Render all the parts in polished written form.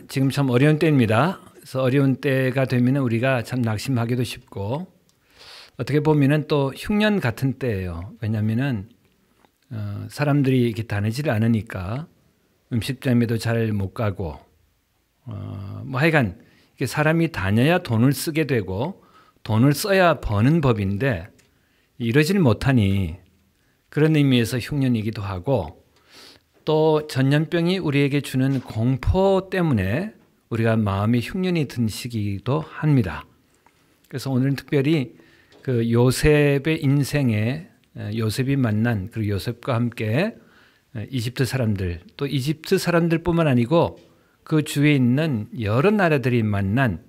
지금 참 어려운 때입니다. 그래서 어려운 때가 되면 우리가 참 낙심하기도 쉽고 어떻게 보면 또 흉년 같은 때예요. 왜냐하면 사람들이 이렇게 다니질 않으니까 음식점에도 잘 못 가고 하여간 이게 사람이 다녀야 돈을 쓰게 되고 돈을 써야 버는 법인데 이러질 못하니 그런 의미에서 흉년이기도 하고 또 전염병이 우리에게 주는 공포 때문에 우리가 마음이 흉년이 든 시기이기도 합니다. 그래서 오늘은 특별히 그 요셉의 인생에 요셉이 만난 그 요셉과 함께 이집트 사람들 또 이집트 사람들뿐만 아니고 그 주위에 있는 여러 나라들이 만난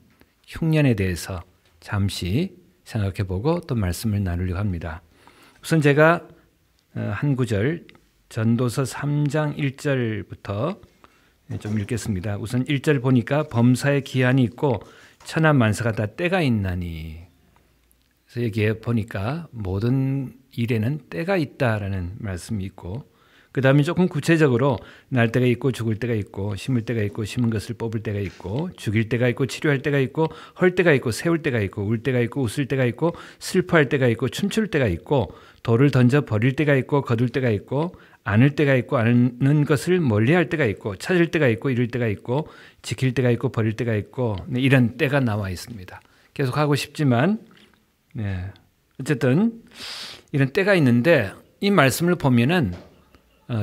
흉년에 대해서 잠시 생각해보고 또 말씀을 나누려고 합니다. 우선 제가 한 구절 전도서 3장 1절부터 좀 읽겠습니다. 우선 1절 보니까 범사에 기한이 있고 천하만사가 다 때가 있나니, 그래서 여기에 보니까 모든 일에는 때가 있다라는 말씀이 있고 그 다음에 조금 구체적으로 날 때가 있고 죽을 때가 있고 심을 때가 있고 심은 것을 뽑을 때가 있고 죽일 때가 있고 치료할 때가 있고 헐 때가 있고 세울 때가 있고 울 때가 있고 웃을 때가 있고 슬퍼할 때가 있고 춤출 때가 있고 돌을 던져 버릴 때가 있고 거둘 때가 있고 안을 때가 있고 아는 것을 멀리할 때가 있고 찾을 때가 있고 잃을 때가 있고 지킬 때가 있고 버릴 때가 있고 이런 때가 나와 있습니다. 계속 하고 싶지만 어쨌든 이런 때가 있는데 이 말씀을 보면은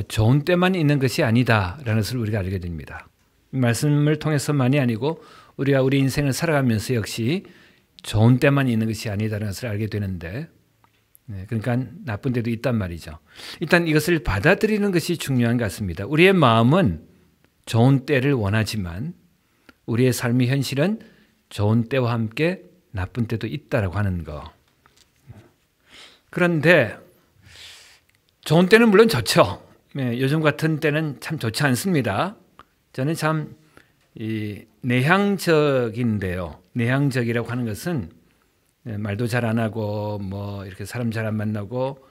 좋은 때만 있는 것이 아니다라는 것을 우리가 알게 됩니다. 이 말씀을 통해서만이 아니고 우리가 우리 인생을 살아가면서 역시 좋은 때만 있는 것이 아니다라는 것을 알게 되는데 그러니까 나쁜 때도 있단 말이죠. 일단 이것을 받아들이는 것이 중요한 것 같습니다. 우리의 마음은 좋은 때를 원하지만 우리의 삶의 현실은 좋은 때와 함께 나쁜 때도 있다라고 하는 거. 그런데 좋은 때는 물론 좋죠. 요즘 같은 때는 참 좋지 않습니다. 저는 참 내향적인데요. 내향적이라고 하는 것은 말도 잘 안 하고 이렇게 사람 잘 안 만나고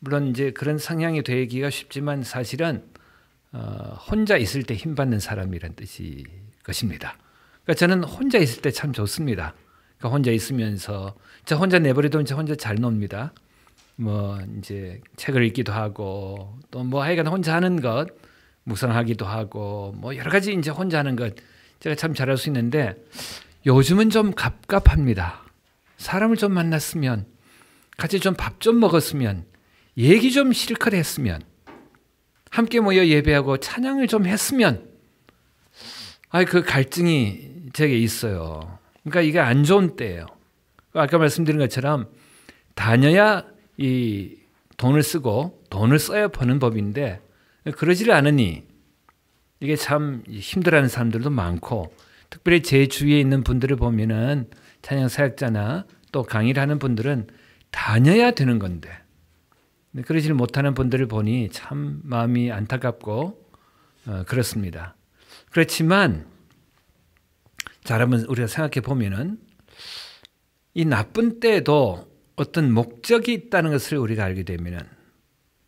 물론 이제 그런 성향이 되기가 쉽지만 사실은 혼자 있을 때 힘 받는 사람이란 뜻이 것입니다. 그러니까 저는 혼자 있을 때 참 좋습니다. 그러니까 혼자 있으면서 저 혼자 내버려두면 저 혼자 잘 놉니다. 이제 책을 읽기도 하고 또 하여간 혼자 하는 것 묵상하기도 하고 여러 가지 이제 혼자 하는 것 제가 참 잘할 수 있는데 요즘은 좀 갑갑합니다. 사람을 좀 만났으면 같이 좀 밥 좀 먹었으면 얘기 좀 실컷 했으면 함께 모여 예배하고 찬양을 좀 했으면 그 갈증이 제게 있어요. 그러니까 이게 안 좋은 때예요. 아까 말씀드린 것처럼 다녀야 이 돈을 쓰고 돈을 써야 버는 법인데 그러지를 않으니 이게 참 힘들어하는 사람들도 많고 특별히 제 주위에 있는 분들을 보면은 찬양 사역자나 또 강의를 하는 분들은 다녀야 되는 건데 그러지 못하는 분들을 보니 참 마음이 안타깝고 그렇습니다. 그렇지만 잘 한번 우리가 생각해 보면은 이 나쁜 때도 어떤 목적이 있다는 것을 우리가 알게 되면은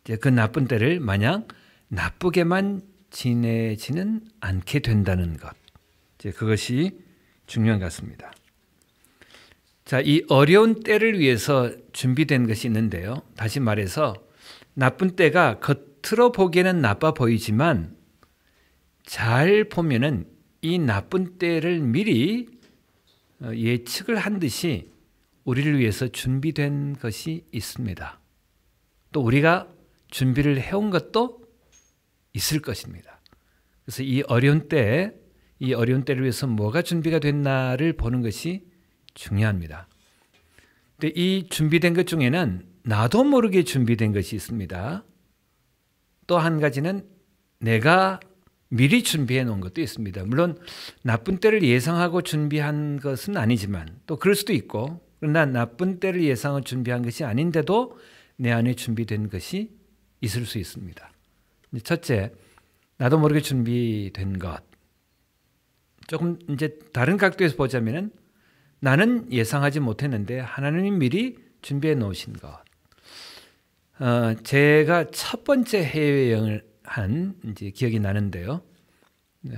이제 그 나쁜 때를 마냥 나쁘게만 지내지는 않게 된다는 것. 이제 그것이 중요한 것 같습니다. 자, 이 어려운 때를 위해서 준비된 것이 있는데요. 다시 말해서 나쁜 때가 겉으로 보기에는 나빠 보이지만 잘 보면은 이 나쁜 때를 미리 예측을 한 듯이 우리를 위해서 준비된 것이 있습니다. 또 우리가 준비를 해온 것도 있을 것입니다. 그래서 이 어려운 때를 위해서 뭐가 준비가 됐나를 보는 것이 중요합니다. 근데 이 준비된 것 중에는 나도 모르게 준비된 것이 있습니다. 또 한 가지는 내가 미리 준비해 놓은 것도 있습니다. 물론 나쁜 때를 예상하고 준비한 것은 아니지만 또 그럴 수도 있고 그러나 나쁜 때를 예상하고 준비한 것이 아닌데도 내 안에 준비된 것이 있을 수 있습니다. 첫째, 나도 모르게 준비된 것. 조금 이제 다른 각도에서 보자면은 나는 예상하지 못했는데 하나님이 미리 준비해 놓으신 것. 제가 첫 번째 해외여행을 한 이제 기억이 나는데요.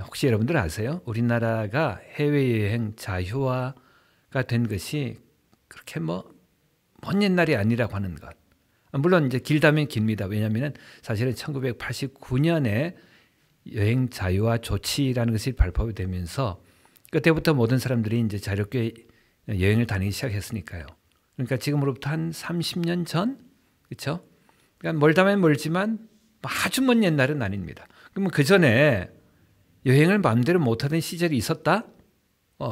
혹시 여러분들 아세요? 우리나라가 해외여행 자유화가 된 것이 그렇게 먼 옛날이 아니라고 하는 것. 물론 이제 길다면 깁니다. 왜냐하면 사실은 1989년에 여행 자유화 조치라는 것이 발표되면서 그때부터 모든 사람들이 이제 자유롭게 여행을 다니기 시작했으니까요. 그러니까 지금으로부터 한 30년 전, 그렇죠? 그러니까 멀다면 멀지만 아주 먼 옛날은 아닙니다. 그러면 그 전에 여행을 마음대로 못하던 시절이 있었다?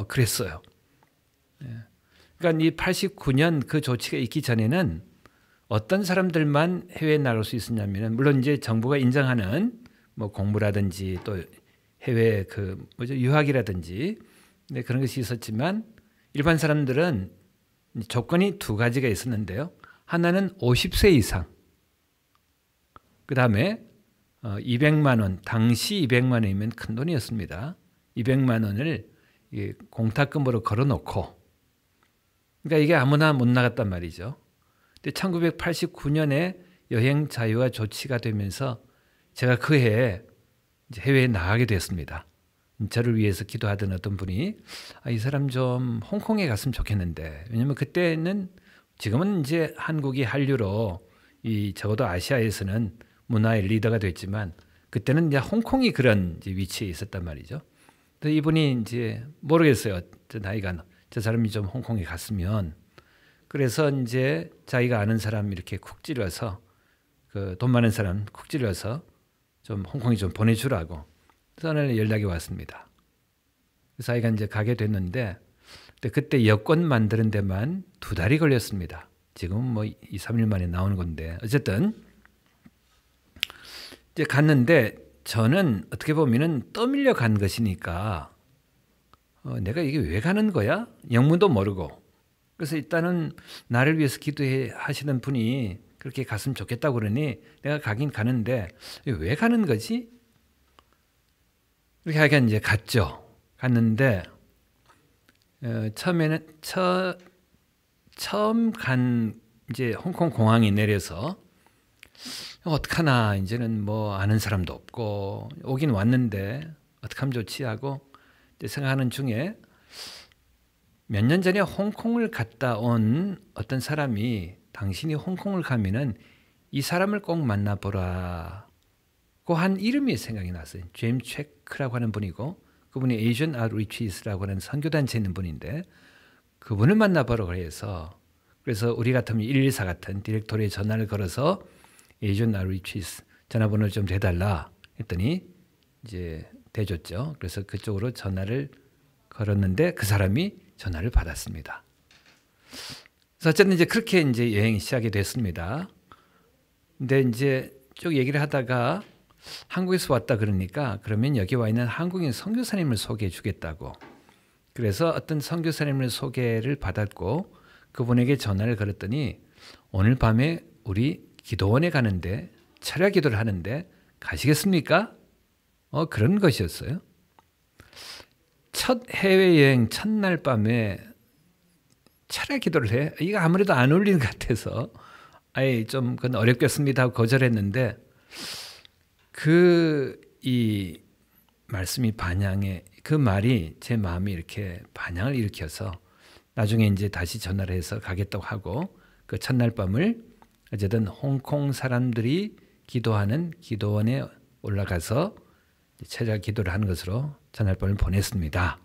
그랬어요. 그러니까 이 89년 그 조치가 있기 전에는 어떤 사람들만 해외에 나갈 수 있었냐면은 물론 이제 정부가 인정하는 뭐 공부라든지 또 해외 유학이라든지 그런 것이 있었지만 일반 사람들은 조건이 두 가지가 있었는데요. 하나는 50세 이상, 그 다음에 200만 원, 당시 200만 원이면 큰 돈이었습니다. 200만 원을 공탁금으로 걸어놓고, 그러니까 이게 아무나 못 나갔단 말이죠. 근데 1989년에 여행 자유화 조치가 되면서 제가 그 해에 이제 해외에 나가게 됐습니다. 저를 위해서 기도하던 어떤 분이 이 사람 좀 홍콩에 갔으면 좋겠는데, 왜냐하면 그때는 지금은 이제 한국이 한류로 적어도 아시아에서는 문화의 리더가 됐지만 그때는 이제 홍콩이 그런 이제 위치에 있었단 말이죠. 그래서 이분이 이제 모르겠어요. 나이가 저 사람이 좀 홍콩에 갔으면, 그래서 이제 자기가 아는 사람 이렇게 쿡 찔러서 그 돈 많은 사람 쿡 찔러서 좀 홍콩에 좀 보내주라고 오늘 연락이 왔습니다. 그래서 자기가 이제 가게 됐는데 그때 여권 만드는 데만 2달이 걸렸습니다. 지금은 뭐 2, 3일 만에 나오는 건데 어쨌든 이제 갔는데 저는 어떻게 보면은 떠밀려 간 것이니까 내가 이게 왜 가는 거야? 영문도 모르고. 그래서 일단은 나를 위해서 기도해 하시는 분이 그렇게 갔으면 좋겠다고 그러니 내가 가긴 가는데 왜 가는 거지? 그렇게 하니까 이제 갔죠. 갔는데 처음에는 처음 간 이제 홍콩 공항에 내려서 어떡하나 이제는 뭐 아는 사람도 없고 오긴 왔는데 어떡하면 좋지 하고 이제 생각하는 중에 몇 년 전에 홍콩을 갔다 온 어떤 사람이 당신이 홍콩을 가면은 이 사람을 꼭 만나보라고 한 이름이 생각이 났어요. 제임스 체크라고 하는 분이고 그분이 Asian Outreach라고 하는 선교단체 있는 분인데 그분을 만나보라고 해서 그래서 우리 같으면 114 같은 디렉토리에 전화를 걸어서 Asian Outreach 전화번호를 좀 대달라 했더니 이제 대줬죠. 그래서 그쪽으로 전화를 걸었는데 그 사람이 전화를 받았습니다. 그래서 어쨌든 이제 그렇게 이제 여행이 시작이 됐습니다. 근데 이제 쭉 얘기를 하다가 한국에서 왔다 그러니까 그러면 여기 와 있는 한국인 선교사님을 소개해 주겠다고. 그래서 어떤 선교사님을 소개를 받았고 그분에게 전화를 걸었더니 오늘 밤에 우리 기도원에 가는데 철야 기도를 하는데 가시겠습니까? 그런 것이었어요. 첫 해외여행 첫날 밤에 철야 기도를 해? 이거 아무래도 안 어울리는 것 같아서 아예 좀 그건 어렵겠습니다 하고 거절했는데 이 말씀이 반향에 그 말이 제 마음이 이렇게 반향을 일으켜서 나중에 이제 다시 전화를 해서 가겠다고 하고 그 첫날 밤을 어쨌든 홍콩 사람들이 기도하는 기도원에 올라가서 철야 기도를 하는 것으로 전날 밤을 보냈습니다.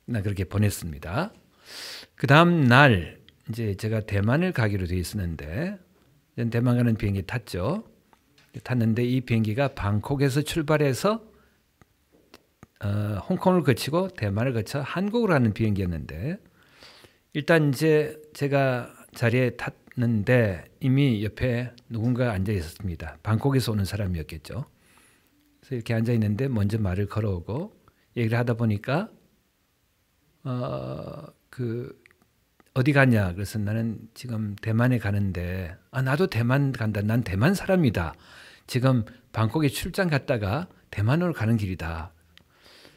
나 그렇게 보냈습니다. 그 다음 날 이제 제가 대만을 가기로 돼 있었는데 대만 가는 비행기 탔죠. 탔는데 이 비행기가 방콕에서 출발해서 홍콩을 거치고 대만을 거쳐 한국으로 가는 비행기였는데 일단 이제 제가 자리에 탔는데 이미 옆에 누군가 앉아 있었습니다. 방콕에서 오는 사람이었겠죠. 그래서 이렇게 앉아 있는데 먼저 말을 걸어오고 얘기를 하다 보니까 어디 가냐? 그래서 나는 지금 대만에 가는데 나도 대만 간다. 난 대만 사람이다. 지금 방콕에 출장 갔다가 대만으로 가는 길이다.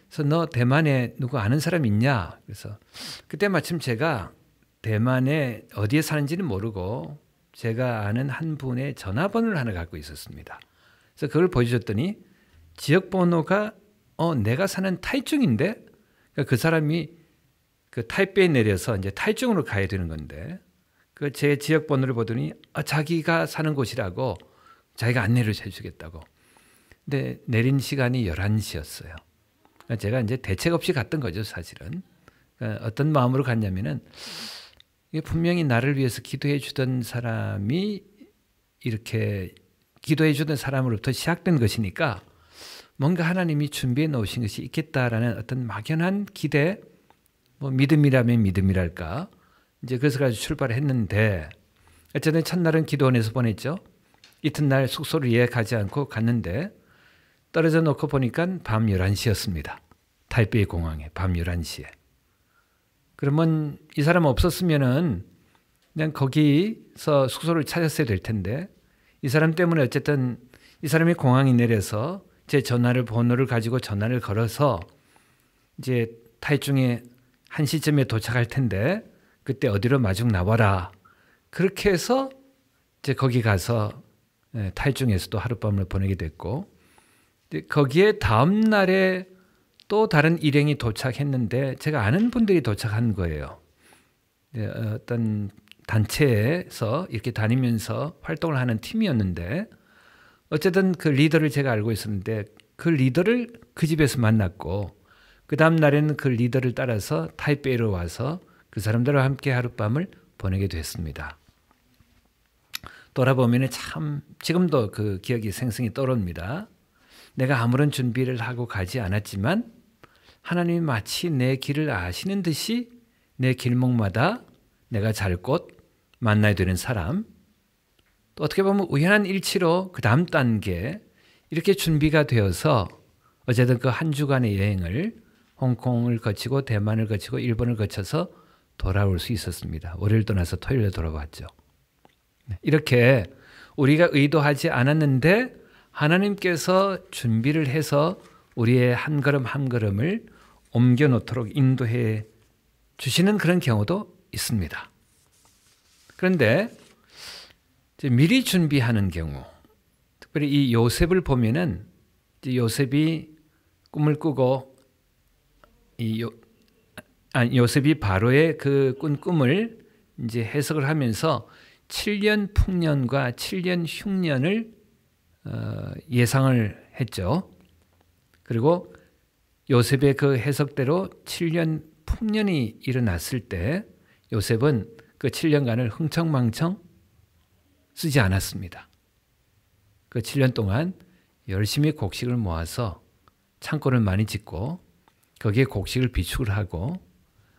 그래서 너 대만에 누구 아는 사람 있냐? 그래서 그때 마침 제가 대만에 어디에 사는지는 모르고 제가 아는 한 분의 전화번호를 하나 갖고 있었습니다. 그래서 그걸 보여줬더니 지역번호가 내가 사는 타이중인데 그러니까 그 사람이 그 타이베이에 내려서 이제 타이중으로 가야 되는 건데 그 제 지역 번호를 보더니 자기가 사는 곳이라고 자기가 안내를 해주겠다고. 근데 내린 시간이 11시였어요. 그러니까 제가 이제 대책 없이 갔던 거죠, 사실은. 그러니까 어떤 마음으로 갔냐면은 이게 분명히 나를 위해서 기도해 주던 사람이 이렇게 기도해 주던 사람으로부터 시작된 것이니까 뭔가 하나님이 준비해 놓으신 것이 있겠다라는 어떤 막연한 기대, 뭐 믿음이라면 믿음이랄까. 이제 그래서 가지고 출발을 했는데 어쨌든 첫날은 기도원에서 보냈죠. 이튿날 숙소를 예약하지 않고 갔는데 떨어져 놓고 보니까 밤 11시였습니다. 타이베이 공항에 밤 11시에. 그러면 이 사람 없었으면은 그냥 거기서 숙소를 찾았어야 될 텐데 이 사람 때문에 어쨌든 이 사람이 공항에 내려서 제 번호를 가지고 전화를 걸어서 이제 타이중에 1시쯤에 도착할 텐데 그때 어디로 마중 나와라. 그렇게 해서 이제 거기 가서 타이중에서도 하룻밤을 보내게 됐고 거기에 다음 날에 또 다른 일행이 도착했는데 제가 아는 분들이 도착한 거예요. 어떤 단체에서 이렇게 다니면서 활동을 하는 팀이었는데 어쨌든 그 리더를 제가 알고 있었는데 그 리더를 그 집에서 만났고 그 다음 날에는 그 리더를 따라서 타이베이로 와서 그 사람들과 함께 하룻밤을 보내게 됐습니다. 돌아보면 참 지금도 그 기억이 생생히 떠오릅니다. 내가 아무런 준비를 하고 가지 않았지만 하나님이 마치 내 길을 아시는 듯이 내 길목마다 내가 잘 곳 만나야 되는 사람, 또 어떻게 보면 우연한 일치로 그 다음 단계 이렇게 준비가 되어서 어쨌든 그 한 주간의 여행을 홍콩을 거치고 대만을 거치고 일본을 거쳐서 돌아올 수 있었습니다. 월요일 떠나서 토요일에 돌아왔죠. 이렇게 우리가 의도하지 않았는데 하나님께서 준비를 해서 우리의 한 걸음 한 걸음을 옮겨 놓도록 인도해 주시는 그런 경우도 있습니다. 그런데 미리 준비하는 경우, 특별히 이 요셉을 보면은 요셉이 꿈을 꾸고 요셉이 바로의 그 꾼 꿈을 이제 해석을 하면서 7년 풍년과 7년 흉년을 예상을 했죠. 그리고 요셉의 그 해석대로 7년 풍년이 일어났을 때 요셉은 그 7년간을 흥청망청 쓰지 않았습니다. 그 7년 동안 열심히 곡식을 모아서 창고를 많이 짓고 거기에 곡식을 비축을 하고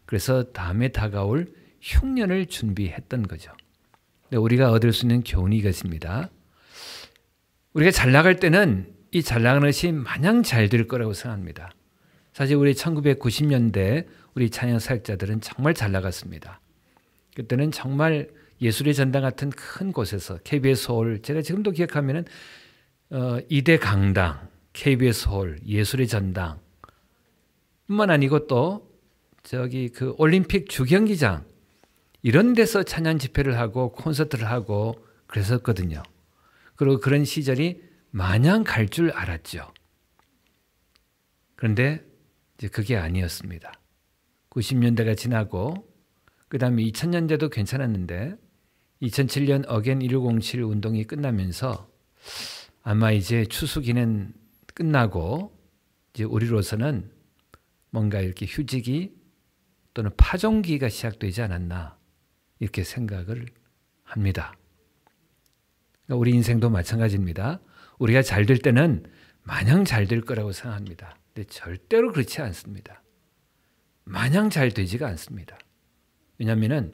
그래서 다음에 다가올 흉년을 준비했던 거죠. 우리가 얻을 수 있는 교훈이 이것입니다. 우리가 잘 나갈 때는 이 잘 나가는 것이 마냥 잘 될 거라고 생각합니다. 사실 우리 1990년대 우리 찬양 사역자들은 정말 잘 나갔습니다. 그때는 정말 예술의 전당 같은 큰 곳에서 KBS 홀, 제가 지금도 기억하면은 2대 강당, KBS 홀, 예술의 전당 뿐만 아니고 또 저기 그 올림픽 주경기장 이런 데서 찬양 집회를 하고 콘서트를 하고 그랬었거든요. 그리고 그런 시절이 마냥 갈 줄 알았죠. 그런데 이제 그게 아니었습니다. 90년대가 지나고 그 다음에 2000년대도 괜찮았는데 2007년 어게인 1607 운동이 끝나면서 아마 이제 추수기는 끝나고 이제 우리로서는 뭔가 이렇게 휴직이 또는 파종기가 시작되지 않았나 이렇게 생각을 합니다. 그러니까 우리 인생도 마찬가지입니다. 우리가 잘 될 때는 마냥 잘 될 거라고 생각합니다. 근데 절대로 그렇지 않습니다. 마냥 잘 되지가 않습니다. 왜냐하면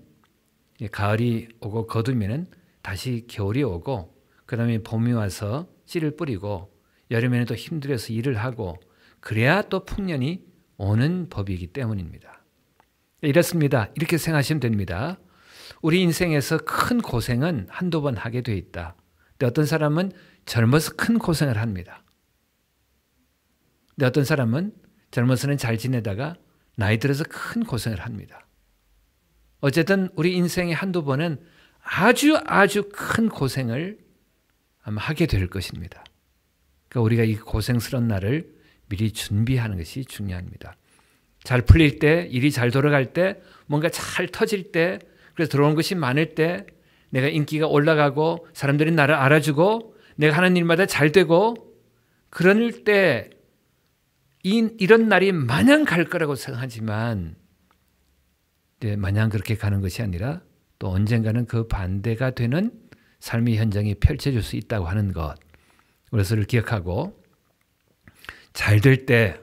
가을이 오고 거두면 다시 겨울이 오고 그 다음에 봄이 와서 씨를 뿌리고 여름에는 또 힘들어서 일을 하고 그래야 또 풍년이 오는 법이기 때문입니다. 이렇습니다. 이렇게 생각하시면 됩니다. 우리 인생에서 큰 고생은 한두 번 하게 돼 있다. 근데 어떤 사람은 젊어서 큰 고생을 합니다. 근데 어떤 사람은 젊어서는 잘 지내다가 나이 들어서 큰 고생을 합니다. 어쨌든 우리 인생의 한두 번은 아주 큰 고생을 아마 하게 될 것입니다. 그러니까 우리가 이 고생스러운 날을 미리 준비하는 것이 중요합니다. 잘 풀릴 때, 일이 잘 돌아갈 때, 뭔가 잘 터질 때, 그래서 들어오는 것이 많을 때, 내가 인기가 올라가고 사람들이 나를 알아주고 내가 하는 일마다 잘 되고 그럴 때 이런 날이 마냥 갈 거라고 생각하지만 마냥 그렇게 가는 것이 아니라 또 언젠가는 그 반대가 되는 삶의 현장이 펼쳐질 수 있다고 하는 것, 그것을 기억하고 잘 될 때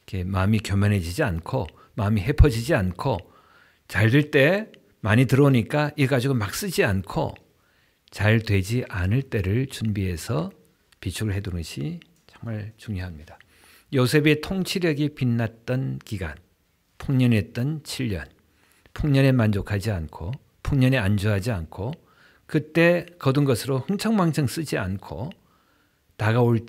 이렇게 마음이 교만해지지 않고 마음이 헤퍼지지 않고 잘 될 때 많이 들어오니까 이거 가지고 막 쓰지 않고 잘 되지 않을 때를 준비해서 비축을 해두는 것이 정말 중요합니다. 요셉의 통치력이 빛났던 기간, 풍년했던 7년, 풍년에 만족하지 않고 풍년에 안주하지 않고 그때 거둔 것으로 흥청망청 쓰지 않고 다가올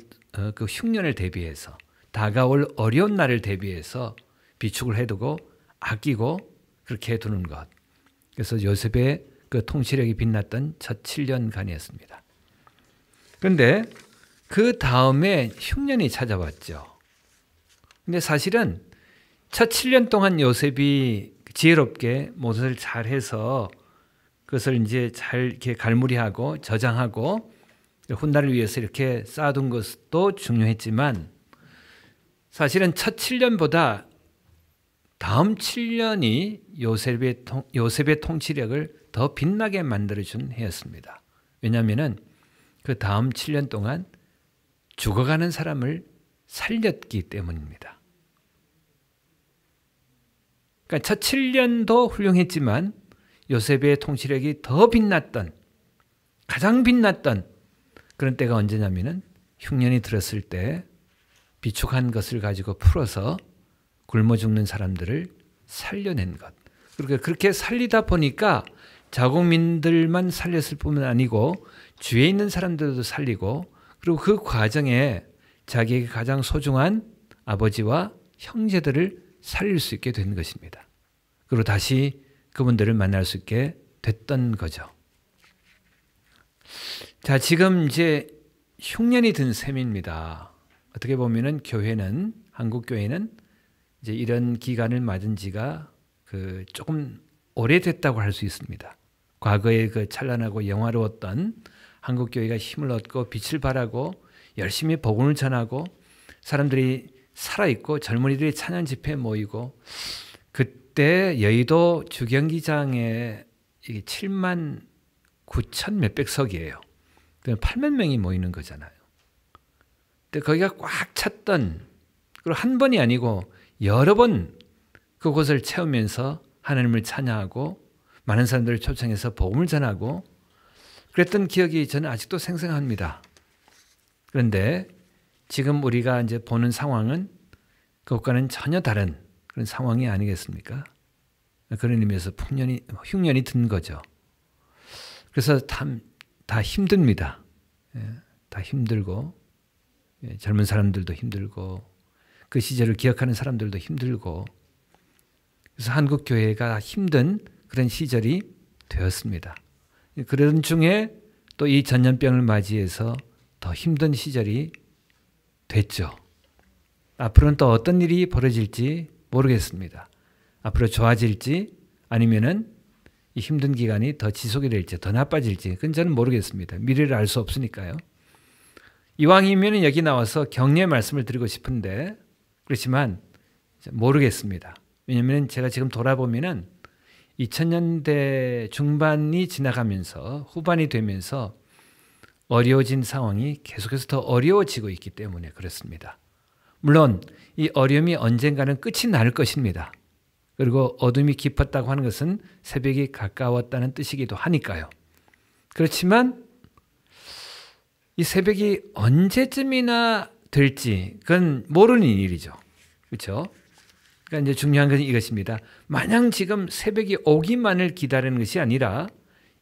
그 흉년을 대비해서 다가올 어려운 날을 대비해서 비축을 해두고 아끼고 그렇게 해두는 것. 그래서 요셉의 그 통치력이 빛났던 첫 7년간이었습니다. 그런데 그 다음에 흉년이 찾아왔죠. 근데 사실은 첫 7년 동안 요셉이 지혜롭게 모든 잘해서 그것을 이제 잘 이렇게 갈무리하고 저장하고 훗날을 위해서 이렇게 쌓아둔 것도 중요했지만 사실은 첫 7년보다 다음 7년이 요셉의 통치력을 더 빛나게 만들어준 해였습니다. 왜냐하면 그 다음 7년 동안 죽어가는 사람을 살렸기 때문입니다. 그러니까 첫 7년도 훌륭했지만 요셉의 통치력이 더 빛났던, 가장 빛났던 그런 때가 언제냐면은 흉년이 들었을 때 비축한 것을 가지고 풀어서 굶어 죽는 사람들을 살려낸 것. 그러니까 그렇게 살리다 보니까 자국민들만 살렸을 뿐만 아니고 주위에 있는 사람들도 살리고 그리고 그 과정에 자기에게 가장 소중한 아버지와 형제들을 살릴 수 있게 된 것입니다. 그리고 다시 그분들을 만날 수 있게 됐던 거죠. 자, 지금 이제 흉년이 든 셈입니다. 어떻게 보면은 교회는, 한국 교회는 이제 이런 기간을 맞은 지가 조금 오래됐다고 할 수 있습니다. 과거에 그 찬란하고 영화로웠던 한국 교회가 힘을 얻고 빛을 발하고 열심히 복음을 전하고 사람들이 살아있고 젊은이들이 찬양 집회에 모이고 그때 여의도 주경기장에 7만 9천 몇백 석이에요. 8만 명이 모이는 거잖아요. 근데 거기가 꽉 찼던, 그리고 한 번이 아니고 여러 번 그곳을 채우면서 하나님을 찬양하고 많은 사람들을 초청해서 복음을 전하고 그랬던 기억이 저는 아직도 생생합니다. 그런데 지금 우리가 이제 보는 상황은 그것과는 전혀 다른 그런 상황이 아니겠습니까? 그런 의미에서 흉년이 든 거죠. 그래서 다 힘듭니다. 다 힘들고 젊은 사람들도 힘들고 그 시절을 기억하는 사람들도 힘들고 그래서 한국 교회가 힘든 그런 시절이 되었습니다. 그런 중에 또 이 전염병을 맞이해서 더 힘든 시절이 됐죠. 앞으로는 또 어떤 일이 벌어질지 모르겠습니다. 앞으로 좋아질지 아니면은 이 힘든 기간이 더 지속이 될지 더 나빠질지 그건 저는 모르겠습니다. 미래를 알 수 없으니까요. 이왕이면 여기 나와서 격려의 말씀을 드리고 싶은데 그렇지만 모르겠습니다. 왜냐하면 제가 지금 돌아보면은 2000년대 중반이 지나가면서 후반이 되면서 어려워진 상황이 계속해서 더 어려워지고 있기 때문에 그렇습니다. 물론 이 어려움이 언젠가는 끝이 날 것입니다. 그리고 어둠이 깊었다고 하는 것은 새벽이 가까웠다는 뜻이기도 하니까요. 그렇지만 이 새벽이 언제쯤이나 될지 그건 모르는 일이죠. 그렇죠? 그러니까 이제 중요한 것은 이것입니다. 마냥 지금 새벽이 오기만을 기다리는 것이 아니라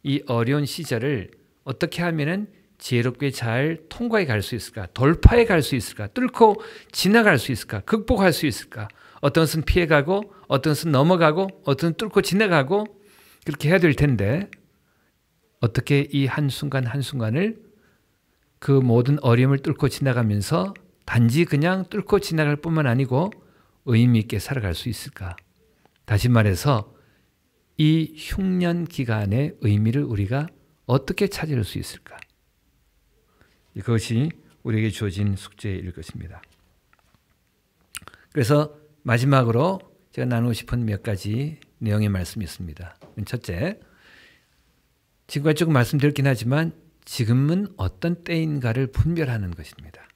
이 어려운 시절을 어떻게 하면은 지혜롭게 잘 통과해 갈 수 있을까? 돌파해 갈 수 있을까? 뚫고 지나갈 수 있을까? 극복할 수 있을까? 어떤 것은 피해가고 어떤 것은 넘어가고 어떤 것은 뚫고 지나가고 그렇게 해야 될 텐데 어떻게 이 한순간 한순간을 그 모든 어려움을 뚫고 지나가면서 단지 그냥 뚫고 지나갈 뿐만 아니고 의미 있게 살아갈 수 있을까? 다시 말해서 이 흉년 기간의 의미를 우리가 어떻게 찾을 수 있을까? 이것이 우리에게 주어진 숙제일 것입니다. 그래서 마지막으로 제가 나누고 싶은 몇 가지 내용의 말씀이 있습니다. 첫째, 지금까지 조금 말씀드렸긴 하지만 지금은 어떤 때인가를 분별하는 것입니다.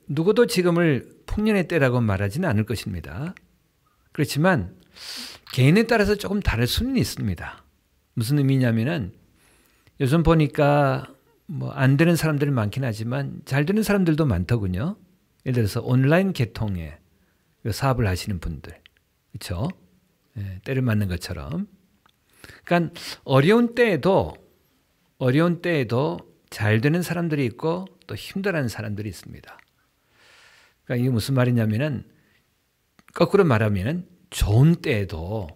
누구도 지금을 풍년의 때라고 말하지는 않을 것입니다. 그렇지만 개인에 따라서 조금 다를 수는 있습니다. 무슨 의미냐면은 요즘 보니까 뭐 안 되는 사람들이 많긴 하지만 잘 되는 사람들도 많더군요. 예를 들어서 온라인 계통의 사업을 하시는 분들, 그렇죠? 때를 맞는 것처럼. 그러니까 어려운 때에도 잘 되는 사람들이 있고 또 힘들어하는 사람들이 있습니다. 그러니까 이게 무슨 말이냐면은 거꾸로 말하면은 좋은 때에도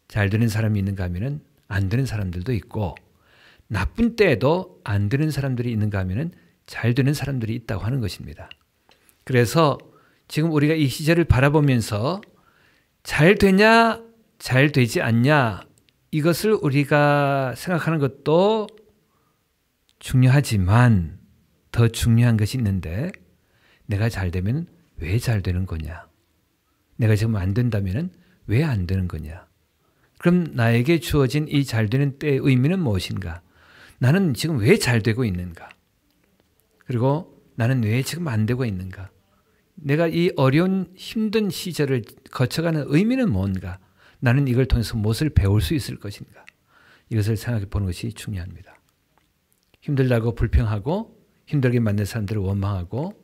잘 되는 사람이 있는가 하면은 안 되는 사람들도 있고 나쁜 때에도 안 되는 사람들이 있는가 하면은 잘 되는 사람들이 있다고 하는 것입니다. 그래서 지금 우리가 이 시절을 바라보면서 잘 되냐 잘 되지 않냐 이것을 우리가 생각하는 것도 중요하지만 더 중요한 것이 있는데 내가 잘 되면 왜 잘 되는 거냐? 내가 지금 안 된다면 왜 안 되는 거냐? 그럼 나에게 주어진 이 잘 되는 때의 의미는 무엇인가? 나는 지금 왜 잘 되고 있는가? 그리고 나는 왜 지금 안 되고 있는가? 내가 이 어려운 힘든 시절을 거쳐가는 의미는 뭔가? 나는 이걸 통해서 무엇을 배울 수 있을 것인가? 이것을 생각해 보는 것이 중요합니다. 힘들다고 불평하고 힘들게 만든 사람들을 원망하고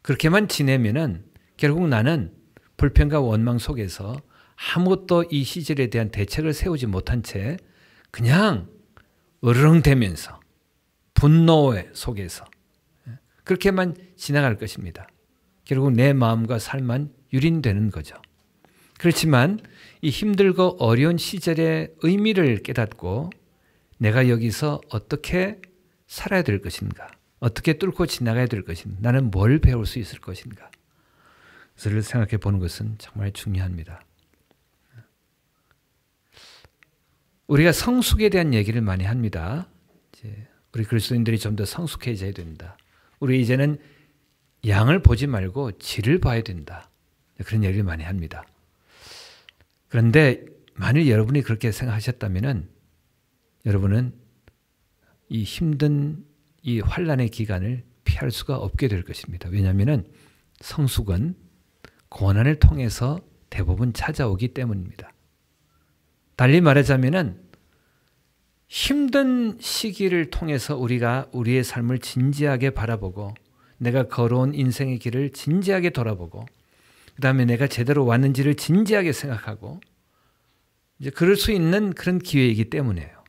그렇게만 지내면은 결국 나는 불평과 원망 속에서 아무것도 이 시절에 대한 대책을 세우지 못한 채 그냥 으르렁대면서 분노 속에서 그렇게만 지나갈 것입니다. 결국 내 마음과 삶만 유린되는 거죠. 그렇지만 이 힘들고 어려운 시절의 의미를 깨닫고 내가 여기서 어떻게 살아야 될 것인가? 어떻게 뚫고 지나가야 될 것인가? 나는 뭘 배울 수 있을 것인가? 그것을 생각해 보는 것은 정말 중요합니다. 우리가 성숙에 대한 얘기를 많이 합니다. 이제 우리 그리스도인들이 좀 더 성숙해져야 된다. 우리 이제는 양을 보지 말고 질을 봐야 된다. 그런 얘기를 많이 합니다. 그런데 만일 여러분이 그렇게 생각하셨다면 여러분은 이 힘든 이 환난의 기간을 피할 수가 없게 될 것입니다. 왜냐하면 성숙은 고난을 통해서 대부분 찾아오기 때문입니다. 달리 말하자면 힘든 시기를 통해서 우리가 우리의 삶을 진지하게 바라보고 내가 걸어온 인생의 길을 진지하게 돌아보고 그 다음에 내가 제대로 왔는지를 진지하게 생각하고 이제 그럴 수 있는 그런 기회이기 때문이에요.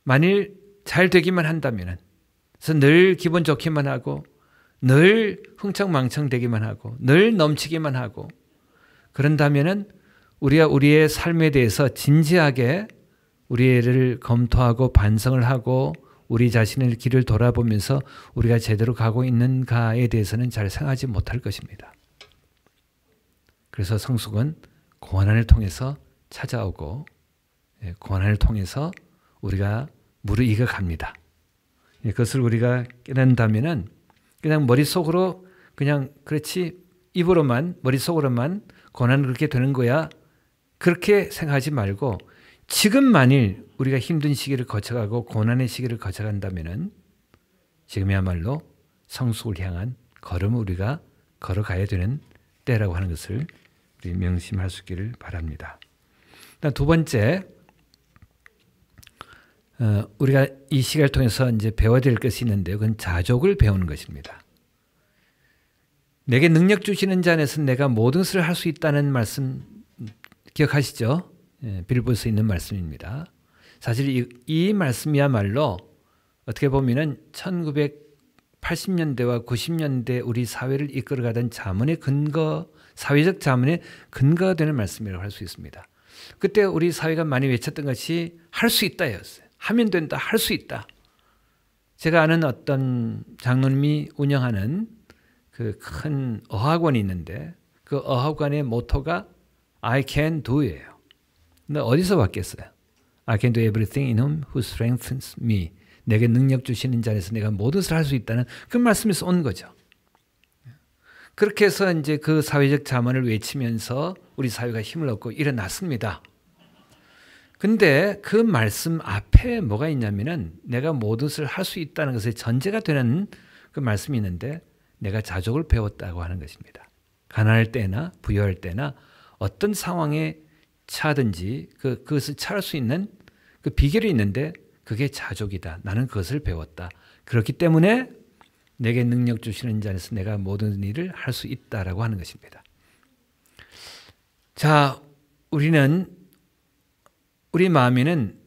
만일 잘 되기만 한다면 그래서 늘 기분 좋기만 하고 늘 흥청망청 되기만 하고 늘 넘치기만 하고 그런다면은 우리가 우리의 삶에 대해서 진지하게 우리를 검토하고 반성을 하고 우리 자신의 길을 돌아보면서 우리가 제대로 가고 있는가에 대해서는 잘 생각하지 못할 것입니다. 그래서 성숙은 고난을 통해서 찾아오고 고난을 통해서 우리가 무르익어 갑니다. 그것을 우리가 깨닫는다면은 그냥 머릿속으로 그냥 그렇지 입으로만 머릿속으로만 고난은 그렇게 되는 거야 그렇게 생각하지 말고 지금 만일 우리가 힘든 시기를 거쳐가고 고난의 시기를 거쳐간다면은 지금이야말로 성숙을 향한 걸음을 우리가 걸어가야 되는 때라고 하는 것을 우리 명심할 수 있기를 바랍니다. 두 번째, 우리가 이 시간을 통해서 이제 배워야 될 것이 있는데요. 그건 자족을 배우는 것입니다. 내게 능력 주시는 자 안에서 내가 모든 것을 할 수 있다는 말씀 기억하시죠? 빌보스에 있는 말씀입니다. 사실 이 말씀이야말로 어떻게 보면은 1980년대와 90년대 우리 사회를 이끌어가던 자문의 근거, 사회적 자문의 근거가 되는 말씀이라고 할 수 있습니다. 그때 우리 사회가 많이 외쳤던 것이 할 수 있다였어요. 하면 된다, 할 수 있다. 제가 아는 어떤 장로님이 운영하는 그 큰 어학원이 있는데 그 어학원의 모토가 I can do예요. 근데 어디서 봤겠어요? I can do everything in whom who strengthens me. 내게 능력 주시는 자에서 내가 모든 것을 할 수 있다는 그 말씀에서 온 거죠. 그렇게 해서 이제 그 사회적 자문을 외치면서 우리 사회가 힘을 얻고 일어났습니다. 근데 그 말씀 앞에 뭐가 있냐면은 내가 모든 것을 할 수 있다는 것의 전제가 되는 그 말씀이 있는데 내가 자족을 배웠다고 하는 것입니다. 가난할 때나 부유할 때나 어떤 상황에 처하든지 그것을 처할 수 있는 그 비결이 있는데 그게 자족이다. 나는 그것을 배웠다. 그렇기 때문에 내게 능력 주시는 자에서 내가 모든 일을 할 수 있다라고 하는 것입니다. 자, 우리 마음에는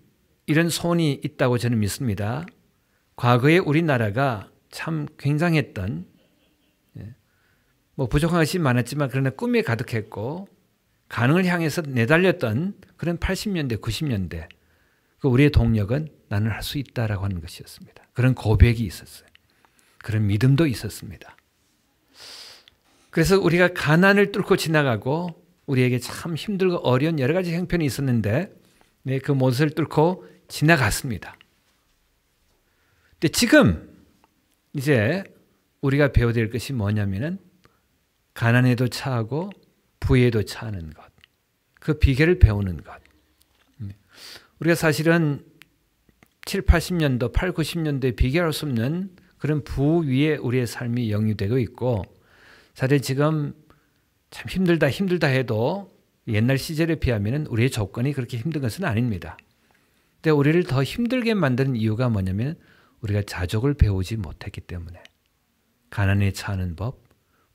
이런 소원이 있다고 저는 믿습니다. 과거에 우리나라가 참 굉장했던 뭐 부족한 것이 많았지만 그러나 꿈에 가득했고 가능을 향해서 내달렸던 그런 80년대, 90년대 그 우리의 동력은 나는 할 수 있다라고 하는 것이었습니다. 그런 고백이 있었어요. 그런 믿음도 있었습니다. 그래서 우리가 가난을 뚫고 지나가고 우리에게 참 힘들고 어려운 여러 가지 형편이 있었는데 그 모습을 뚫고 지나갔습니다. 근데 지금 이제 우리가 배워야 될 것이 뭐냐면은 가난에도 처하고 부에도 처하는 것. 그 비결을 배우는 것. 우리가 사실은 7, 80년도, 8, 90년도에 비교할 수 없는 그런 부 위에 우리의 삶이 영유되고 있고 사실 지금 참 힘들다 해도 옛날 시절에 비하면 우리의 조건이 그렇게 힘든 것은 아닙니다. 근데 우리를 더 힘들게 만드는 이유가 뭐냐면 우리가 자족을 배우지 못했기 때문에 가난에 처하는 법,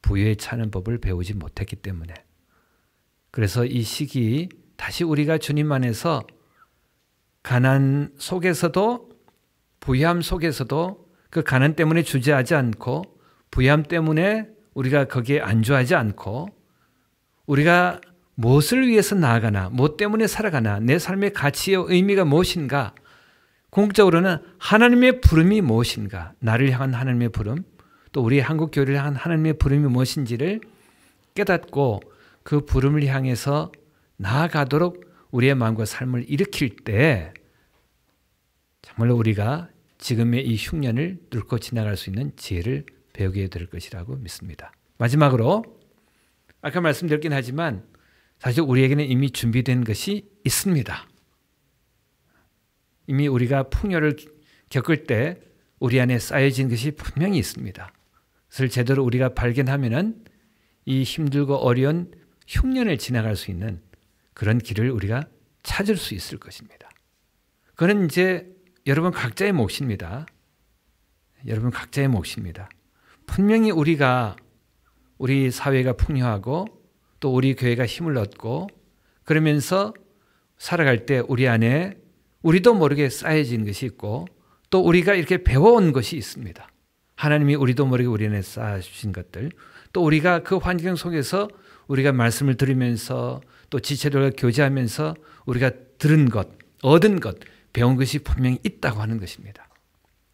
부유에 처하는 법을 배우지 못했기 때문에 그래서 이 시기 다시 우리가 주님 안에서 가난 속에서도 부유함 속에서도 그 가난 때문에 주저하지 않고 부유함 때문에 우리가 거기에 안주하지 않고 우리가 무엇을 위해서 나아가나 무엇 때문에 살아가나 내 삶의 가치의 의미가 무엇인가 궁극적으로는 하나님의 부름이 무엇인가 나를 향한 하나님의 부름 또 우리 한국 교회를 향한 하나님의 부름이 무엇인지를 깨닫고 그 부름을 향해서 나아가도록 우리의 마음과 삶을 일으킬 때 정말로 우리가 지금의 이 흉년을 뚫고 지나갈 수 있는 지혜를 배우게 될 것이라고 믿습니다. 마지막으로 아까 말씀드렸긴 하지만 사실 우리에게는 이미 준비된 것이 있습니다. 이미 우리가 풍요를 겪을 때 우리 안에 쌓여진 것이 분명히 있습니다. 그것을 제대로 우리가 발견하면은 이 힘들고 어려운 흉년을 지나갈 수 있는 그런 길을 우리가 찾을 수 있을 것입니다. 그건 이제 여러분 각자의 몫입니다. 여러분 각자의 몫입니다. 분명히 우리 사회가 풍요하고 또 우리 교회가 힘을 얻고 그러면서 살아갈 때 우리 안에 우리도 모르게 쌓여진 것이 있고 또 우리가 이렇게 배워온 것이 있습니다. 하나님이 우리도 모르게 우리 안에 쌓아주신 것들 또 우리가 그 환경 속에서 우리가 말씀을 들으면서 또 지체들과 교제하면서 우리가 들은 것, 얻은 것, 배운 것이 분명히 있다고 하는 것입니다.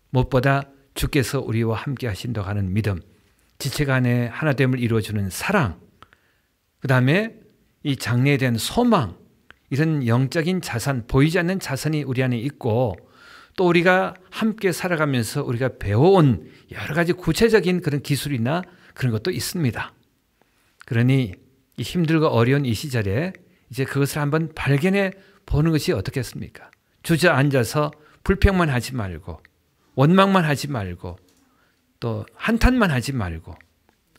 무엇보다 주께서 우리와 함께 하신다고 하는 믿음, 지체 간의 하나됨을 이루어주는 사랑, 그 다음에 이 장래에 대한 소망, 이런 영적인 자산, 보이지 않는 자산이 우리 안에 있고 또 우리가 함께 살아가면서 우리가 배워온 여러 가지 구체적인 그런 기술이나 그런 것도 있습니다. 그러니 이 힘들고 어려운 이 시절에 이제 그것을 한번 발견해 보는 것이 어떻겠습니까? 주저앉아서 불평만 하지 말고 원망만 하지 말고 또 한탄만 하지 말고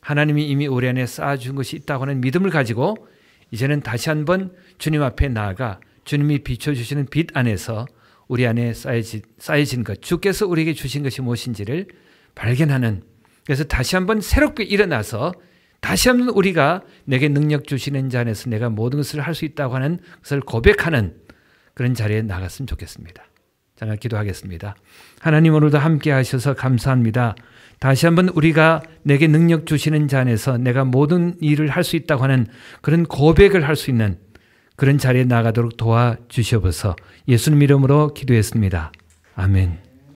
하나님이 이미 우리 안에 쌓아준 것이 있다고 하는 믿음을 가지고 이제는 다시 한번 주님 앞에 나아가 주님이 비춰주시는 빛 안에서 우리 안에 쌓여진 것, 주께서 우리에게 주신 것이 무엇인지를 발견하는, 그래서 다시 한번 새롭게 일어나서 다시 한번 우리가 내게 능력 주시는 자 안에서 내가 모든 것을 할 수 있다고 하는 것을 고백하는 그런 자리에 나갔으면 좋겠습니다. 잠깐 기도하겠습니다. 하나님 오늘도 함께 하셔서 감사합니다. 다시 한번 우리가 내게 능력 주시는 자 안에서 내가 모든 일을 할 수 있다고 하는 그런 고백을 할 수 있는 그런 자리에 나가도록 도와주시옵소서. 예수님 이름으로 기도했습니다. 아멘.